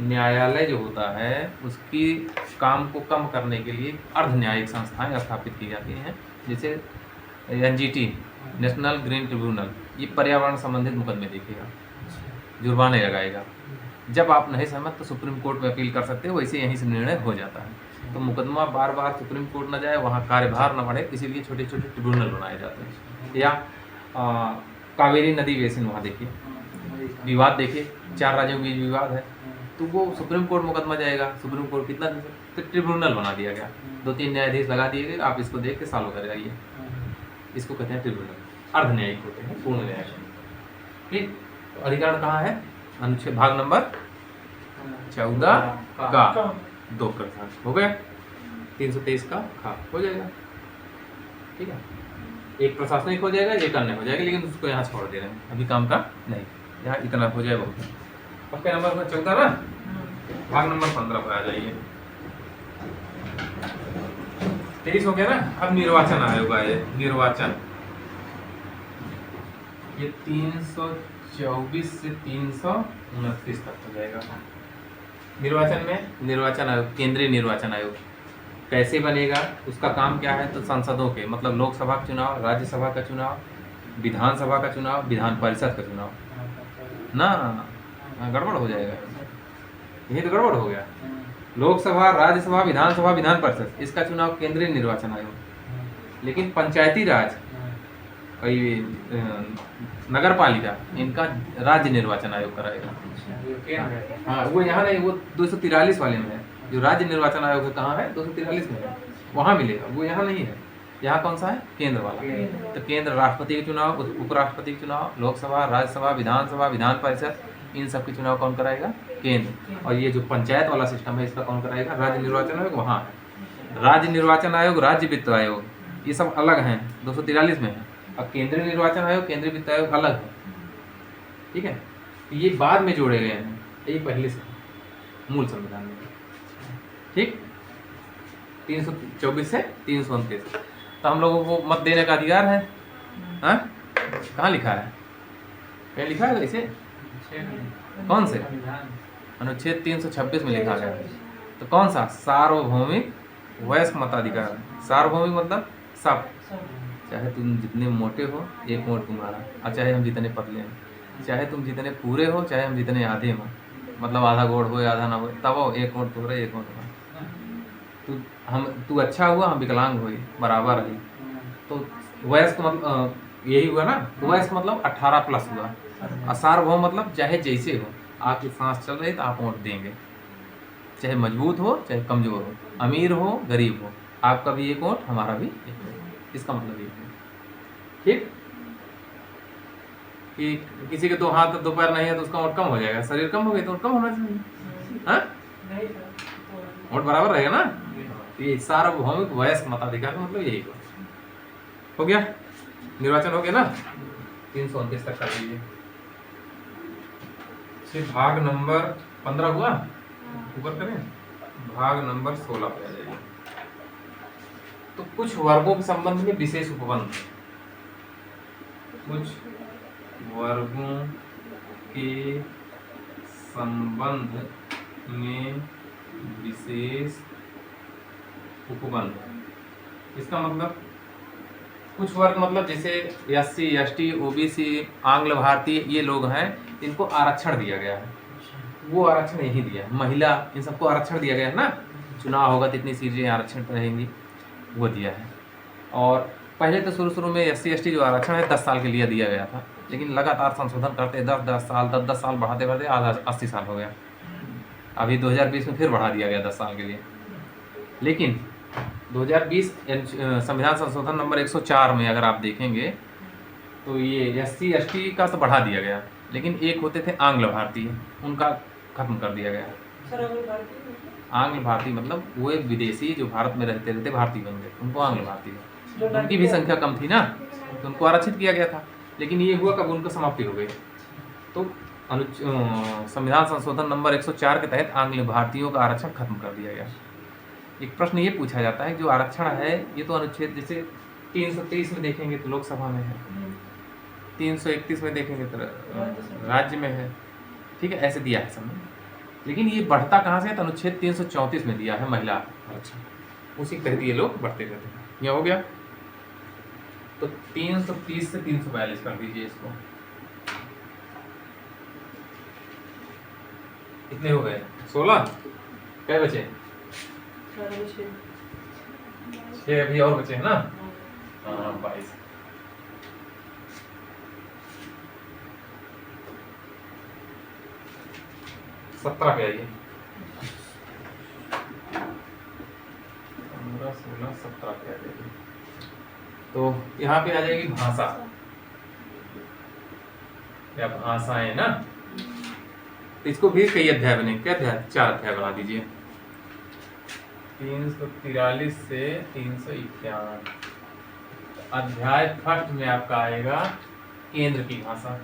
न्यायालय जो होता है उसकी काम को कम करने के लिए अर्ध न्यायिक संस्थाएं स्थापित की जाती हैं, जैसे एनजीटी, नेशनल ग्रीन ट्रिब्यूनल, ये पर्यावरण संबंधित मुकदमे देखेगा, जुर्माने लगाएगा। जब आप नहीं सहमत तो सुप्रीम कोर्ट में अपील कर सकते हो, वैसे यहीं से निर्णय हो जाता है। तो मुकदमा बार बार सुप्रीम कोर्ट न जाए, वहाँ कार्यभार न बढ़े, इसीलिए छोटे छोटे ट्रिब्यूनल बनाए जाते हैं। या कावेरी नदी बेसिन, वहाँ देखिए विवाद, देखिए 4 राज्यों के बीच विवाद है, तो वो सुप्रीम कोर्ट मुकदमा जाएगा, सुप्रीम कोर्ट कितना दिन, तो ट्रिब्यूनल बना दिया गया, 2-3 न्यायाधीश लगा दिए गए, आप इसको देख के सॉल्व कर जाइए। इसको कहते हैं ट्रिब्यूनल, अर्ध न्यायिक होते हैं, पूर्ण न्यायिक। ठीक, तो अधिकरण कहाँ है, अनुच्छेद भाग नंबर 14 का 2 हो गया, 323 का खा हो जाएगा, ठीक है। एक प्रशासनिक हो जाएगा, एक अन्य हो जाएगा, लेकिन उसको यहाँ छोड़ दे रहे हैं, अभी काम का नहीं, यहाँ इतना हो जाए बहुत। अब क्या नंबर 14 ना, भाग नंबर 15 पर आ जाइए। 23 हो गया ना। अब निर्वाचन आयोग आए, निर्वाचन, ये 324 से 329 तक हो जाएगा। निर्वाचन में निर्वाचन आयोग, केंद्रीय निर्वाचन आयोग कैसे बनेगा, उसका काम क्या है, तो संसदों के मतलब लोकसभा का चुनाव, राज्यसभा का चुनाव, विधानसभा का चुनाव, विधान परिषद का चुनाव ना, गड़बड़ हो जाएगा, यही तो गड़बड़ हो गया। लोकसभा, राज्यसभा, विधानसभा, विधान परिषद, इसका चुनाव केंद्रीय निर्वाचन आयोग, लेकिन पंचायती राज, नगर पालिका, इनका राज्य निर्वाचन आयोग कराएगा। हाँ, वो यहाँ नहीं, वो 243 वाले में है, जो राज्य निर्वाचन आयोग है कहाँ है, 243 में है, वहाँ मिलेगा, वो यहाँ नहीं है। यहाँ कौन सा है, केंद्र वाला। तो केंद्र राष्ट्रपति के चुनाव, उपराष्ट्रपति के चुनाव, लोकसभा, राज्यसभा, विधानसभा, विधान परिषद, इन सब के चुनाव कौन कराएगा, केंद्र। और ये जो पंचायत वाला सिस्टम है, इसका कौन कराएगा, राज्य निर्वाचन आयोग, वहाँ है। राज्य निर्वाचन आयोग, राज्य वित्त आयोग, ये सब अलग हैं, 243 में है। अब केंद्रीय निर्वाचन आयोग, केंद्रीय वित्त आयोग अलग है, ठीक है। ये बाद में जोड़े गए हैं, ये पहले से। मूल संविधान में। ठीक, 324 से 329। तो हम लोगों को मत देने का अधिकार है। हाँ, कहाँ लिखा है? कहीं लिखा है इसे? कौन से? अनुच्छेद 326 में लिखा गया है। तो कौन सा? सार्वभौमिक वयस्क मताधिकार। सार्वभौमिक मतलब सब, चाहे तुम जितने मोटे हो एक वोट तुम्हारा, और चाहे हम जितने पतले हैं, चाहे तुम जितने पूरे हो चाहे हम जितने आधे हो, मतलब आधा वोट हो आधा ना हो, तब हो एक वोट तुम्हारा एक वोट हमारा। तू अच्छा हुआ, हम विकलांग हुए, बराबर है। तो वयस्क मतलब यही हुआ ना, वयस्क मतलब 18 प्लस हुआ। और सार्वभौम मतलब चाहे जैसे हो, आपकी सांस चल रही तो आप वोट देंगे, चाहे मजबूत हो चाहे कमजोर हो, अमीर हो गरीब हो, आपका भी एक वोट हमारा भी एक वोट। इसका मतलब ये है। ठीक, कि किसी के 2 हाथ 2 पैर नहीं है तो उसका वोट कम हो जाएगा, शरीर कम हो गया तो वोट कम होना चाहिए। हाँ, वोट बराबर रहेगा ना। ये सार्वभौमिक वयस्क मताधिकार का मतलब यही हो गया। निर्वाचन हो गया ना, 329 तक कर लीजिए। फिर भाग नंबर 15 हुआ, ऊपर करें, भाग नंबर 16 पे आ जाइए। तो कुछ वर्गों के संबंध में विशेष उपबंध, कुछ वर्गों के संबंध में विशेष उपबंध। इसका मतलब कुछ वर्ग मतलब जैसे SC ST OBC आंग्ल भारतीय, ये लोग हैं, इनको आरक्षण दिया गया है। वो आरक्षण यही दिया है। महिला, इन सबको आरक्षण दिया गया है ना, चुनाव होगा तो इतनी सीटें आरक्षण रहेंगी, वो दिया है। और पहले तो शुरू में SC ST जो आरक्षण है 10 साल के लिए दिया गया था, लेकिन लगातार संशोधन करते 10 साल बढ़ाते बढ़ाते आधा 80 साल हो गया। अभी 2020 में फिर बढ़ा दिया गया 10 साल के लिए। लेकिन 2020 संविधान संशोधन नंबर 104 में अगर आप देखेंगे तो ये SC ST का तो बढ़ा दिया गया, लेकिन एक होते थे आंग्ल भारतीय, उनका खत्म कर दिया गया। आंग्ल भारतीय मतलब वो एक विदेशी जो भारत में रहते रहते भारतीय बन गए, उनको आंग्ल भारतीय। उनकी भी संख्या कम थी ना, तो उनको आरक्षित किया गया था। लेकिन ये हुआ कब उनको समाप्ति हो गई, तो संविधान संशोधन नंबर 104 के तहत आंग्ल भारतीयों का आरक्षण खत्म कर दिया गया। एक प्रश्न ये पूछा जाता है, जो आरक्षण है ये तो अनुच्छेद जैसे 323 में देखेंगे तो लोकसभा में है, 331 में देखेंगे तो राज्य में है। ठीक है, ऐसे दिया है समय। लेकिन ये बढ़ता कहाँ से है? तो अनुच्छेद 334 में दिया है महिला आरक्षण, उसी तहत ये लोग बढ़ते रहते हैं। यह हो गया। तो 330 से 342 कर दीजिए इसको। कितने हो गए? 16। क्या बचे? 6 अभी और बचे हैं ना। हाँ, 22। सत्रह पे आइए। 15, 16, 17 पे आ जाएगी। तो यहाँ पे आ जाएगी भाषा या भाषाएं ना। तो इसको भी कई अध्याय बने, क्या अध्याय? 4 अध्याय बना दीजिए। 343 से 351। अध्याय फर्स्ट में आपका आएगा केंद्र की भाषा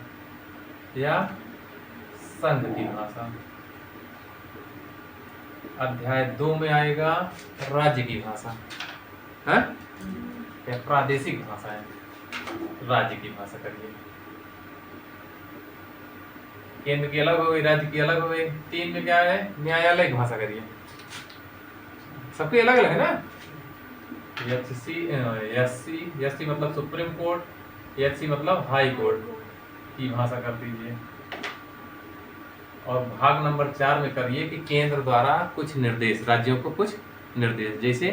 या संघ की भाषा। अध्याय 2 में आएगा राज्य की भाषा है या प्रादेशिक भाषा है, राज्य की भाषा करिए। केंद्र की अलग हो गई, राज्य की अलग हो गई। 3 में क्या है? न्यायालय की भाषा करिए। सबकी अलग अलग है ना। SC मतलब सुप्रीम कोर्ट, SC मतलब हाई कोर्ट की भाषा कर दीजिए। और भाग नंबर 4 में करिए कि केंद्र द्वारा कुछ निर्देश, राज्यों को कुछ निर्देश, जैसे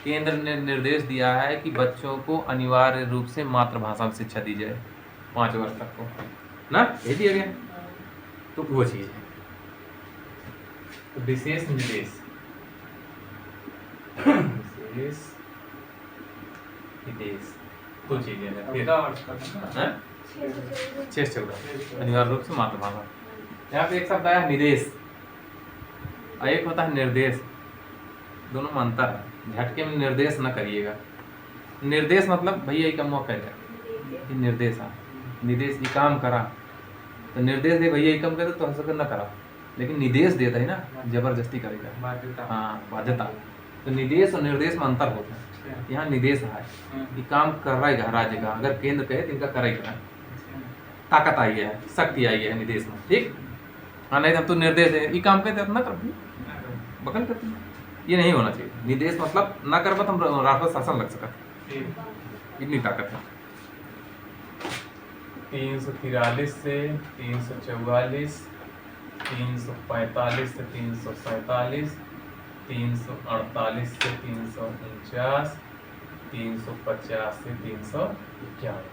केंद्र ने निर्देश दिया है कि बच्चों को अनिवार्य रूप से मातृभाषा में शिक्षा दी जाए 5 वर्ष तक को ना, ये दिया गया। तो वो चीज है। तो विशेष निर्देश, विशेष विदेश, दो चीजें हैं। 6-14 अनिवार्य रूप से मातृभाषा। यहाँ पे एक शब्द आया निदेश और एक होता है निर्देश, दोनों में अंतर है। झटके में निर्देश न करिएगा। निर्देश मतलब भैया ये काम कह जाए, निर्देश है, निर्देश ये काम करा, तो निर्देश दे भैया ये काम करे तो हम सब न करा, लेकिन निर्देश देता है ना, जबरदस्ती करेगा। बाध्यता। हाँ, बाध्यता। तो निर्देश और निर्देश में अंतर होता है। यहाँ निर्देश है कि काम कर रहा है राज्य का, अगर केंद्र कहे तो इनका करेगा, ताकत आई है, शक्ति आई है निर्देश में, ठीक। हाँ, नहीं तो निर्देश है ये काम कहते अपना कर बकल करते, ये नहीं होना चाहिए। निर्देश मतलब ना कर हम राष्ट्र शासन लग सका, इतनी ताकत है। 343 से 344, 345 से 347, 348 से 349, 350 से 351,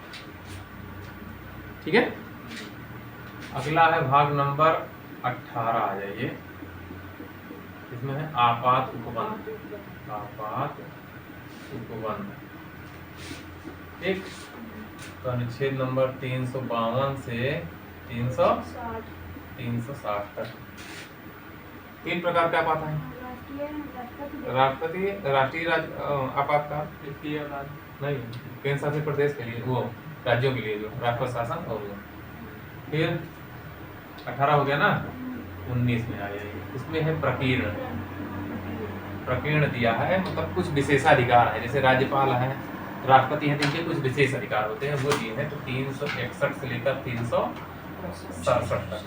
ठीक है। अगला है भाग नंबर 18, आ जाइए। इसमें है आपात उपबंध, आपात उपबंध, ठीक। तो अनुच्छेद नंबर 352 से 360 तक 3 प्रकार के आपात हैं। राष्ट्रपति, राष्ट्रीय आपातकाल, नहीं, केंद्र शासित प्रदेश के लिए, वो राज्यों के लिए जो राष्ट्र शासन, और वो फिर 18 हो गया ना, 19 में आ जाएगी। इसमें है प्रकीर्ण, प्रकीर्ण दिया है, मतलब कुछ विशेषाधिकार है, जैसे राज्यपाल है, राष्ट्रपति हैं, इनके कुछ विशेष अधिकार होते हैं, वो दिए हैं। तो 361 से लेकर 367 तक।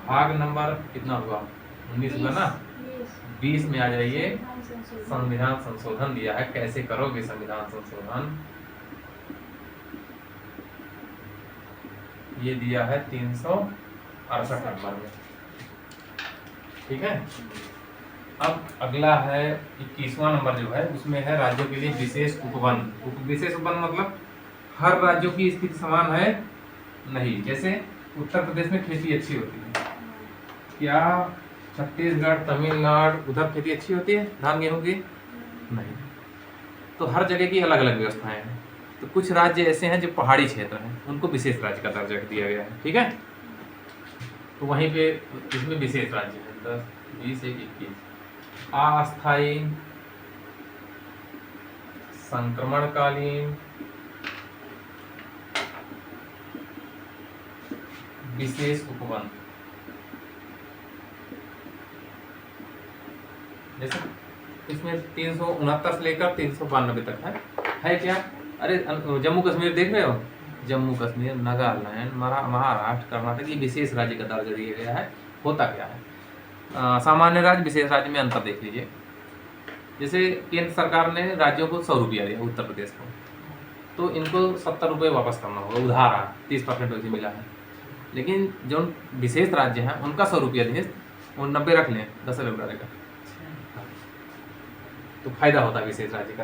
भाग नंबर कितना हुआ, 19 हुआ ना, 20 में आ जाइए। संविधान संशोधन दिया है, कैसे करोगे संविधान संशोधन, ये दिया है 368 नंबर में, ठीक है। अब अगला है 21वां नंबर जो है, उसमें है राज्यों के लिए विशेष उपबंध। विशेष उपबंध मतलब हर राज्यों की स्थिति समान है नहीं। जैसे उत्तर प्रदेश में खेती अच्छी होती है, क्या छत्तीसगढ़, तमिलनाडु उधर खेती अच्छी होती है धान गेहूं की? नहीं। तो हर जगह की अलग अलग व्यवस्थाएं हैं। तो कुछ राज्य ऐसे हैं जो पहाड़ी क्षेत्र हैं, उनको विशेष राज्य का दर्जा दिया गया है, ठीक है। तो वहीं पे इसमें विशेष राज्य है 10, 20, 21। अस्थायी, संक्रमणकालीन, विशेष उपबंध। जैसे इसमें 369 से लेकर 392 तक है क्या? अरे जम्मू कश्मीर देख रहे हो, जम्मू कश्मीर, नागालैंड, महाराष्ट्र, कर्नाटक, ये विशेष राज्य का दर्जा दिया गया है। होता क्या है, सामान्य राज्य, विशेष राज्य में अंतर देख लीजिए। जैसे केंद्र सरकार ने राज्यों को 100 रुपया दिया उत्तर प्रदेश को, तो इनको 70 रुपये वापस करना होगा, उधार आ 30% वैसे मिला है। लेकिन जो विशेष राज्य हैं उनका 100 रुपया दिए, वो 90 रख लें, 10 रुपया रहेगा, तो फायदा होता है विशेष राज्य का।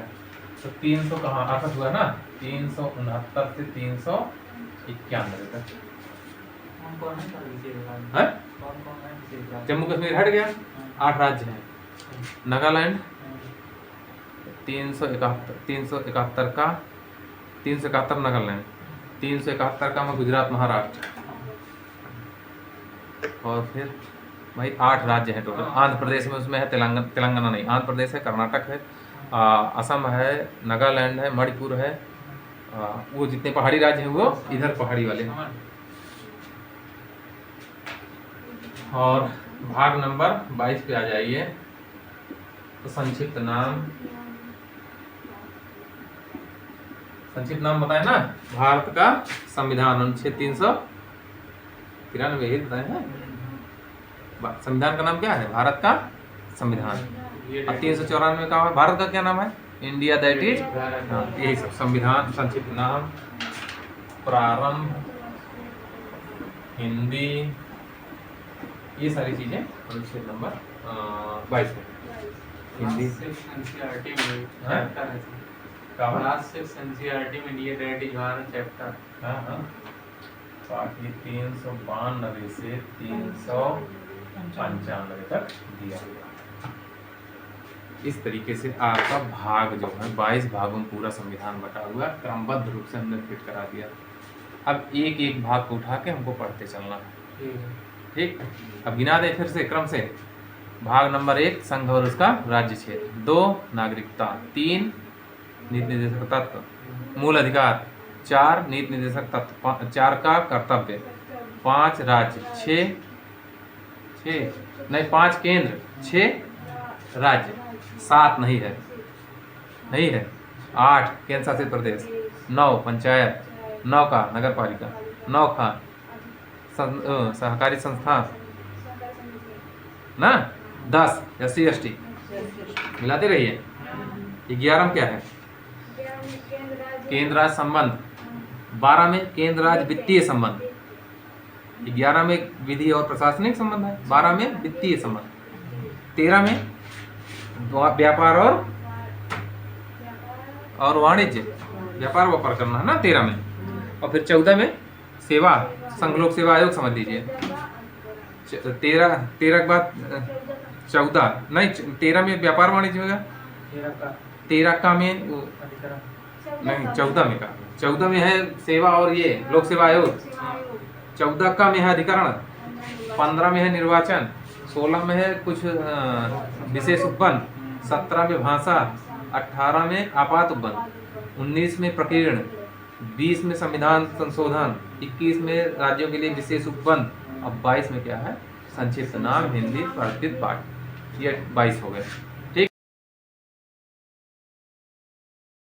तो 300 कहाँ 68 हुआ ना, 369 से 391 तक है। जम्मू कश्मीर हट गया, 8 राज्य हैं। नागालैंड 371 का 371 नागालैंड, 371 का में गुजरात, महाराष्ट्र, और फिर भाई 8 राज्य हैं टोटल। आंध्र प्रदेश में उसमें है तेलंगाना नहीं, आंध्र प्रदेश है, कर्नाटक है, असम है, नागालैंड है, मणिपुर है, वो जितने पहाड़ी राज्य हैं वो इधर पहाड़ी वाले हैं। और भाग नंबर 22 पे आ जाइए। तो संक्षिप्त नाम बताए ना, भारत का संविधान अनुच्छेद 393 ही बताए हैं। संविधान का नाम क्या है? भारत का संविधान। और 394 का भारत का क्या नाम है? India that is. यही सब संविधान, संक्षिप्त नाम, प्रारंभ, हिंदी, ये सारी चीजें अनुच्छेद नंबर 22 में। हिंदी चैप्टर, हाँ, बाकी 392 से 395 तक दिया गया। इस तरीके से आपका भाग जो है 22 भागों में पूरा संविधान बटा हुआ, क्रमबद्ध रूप से हमने फिट करा दिया। अब एक एक भाग को उठा के हमको पढ़ते चलना है, ठीक। अब गिना दे फिर से क्रम से। भाग नंबर 1 संघ और उसका राज्य क्षेत्र, 2 नागरिकता, 3 नीति निर्देशक तत्व, मूल अधिकार, 4 नीति निर्देशक तत्व, 4 का कर्तव्य, 5 राज्य, 6 6 नहीं, 5 केंद्र, 6 राज्य, 7 नहीं है, 8 केंद्र शासित प्रदेश, 9 पंचायत, 9 का नगर पालिका, 9 का सहकारी संस्था ना, 10 SC/ST, मिलाते रहिए। 11 क्या है? केंद्र राज्य संबंध। 12 में केंद्र राज्य वित्तीय संबंध। 11 में विधि और प्रशासनिक संबंध है, 12 में वित्तीय संबंध। 13 में व्यापार और वाणिज्य, व्यापार करना है ना 13 में। और फिर 14 में सेवा, संघ लोक सेवा आयोग समझ लीजिए। 13 के बाद 14 नहीं, 13 में व्यापार वाणिज्य होगा, 13 का में नहीं, 14 में का, 14 में है सेवा और ये लोक सेवा आयोग, 14 का में है अधिकरण, 15 में है निर्वाचन, 16 में है कुछ विशेष उपबंध, 17 में भाषा, 18 में आपात उपबंध, 19 में प्रकीर्ण, 20 में संविधान संशोधन, 21 में राज्यों के लिए विशेष उपबंध, अब 22 में क्या है? संक्षिप्त नाम, हिंदी, प्राकृतिक पाठ। ये 22 हो गए।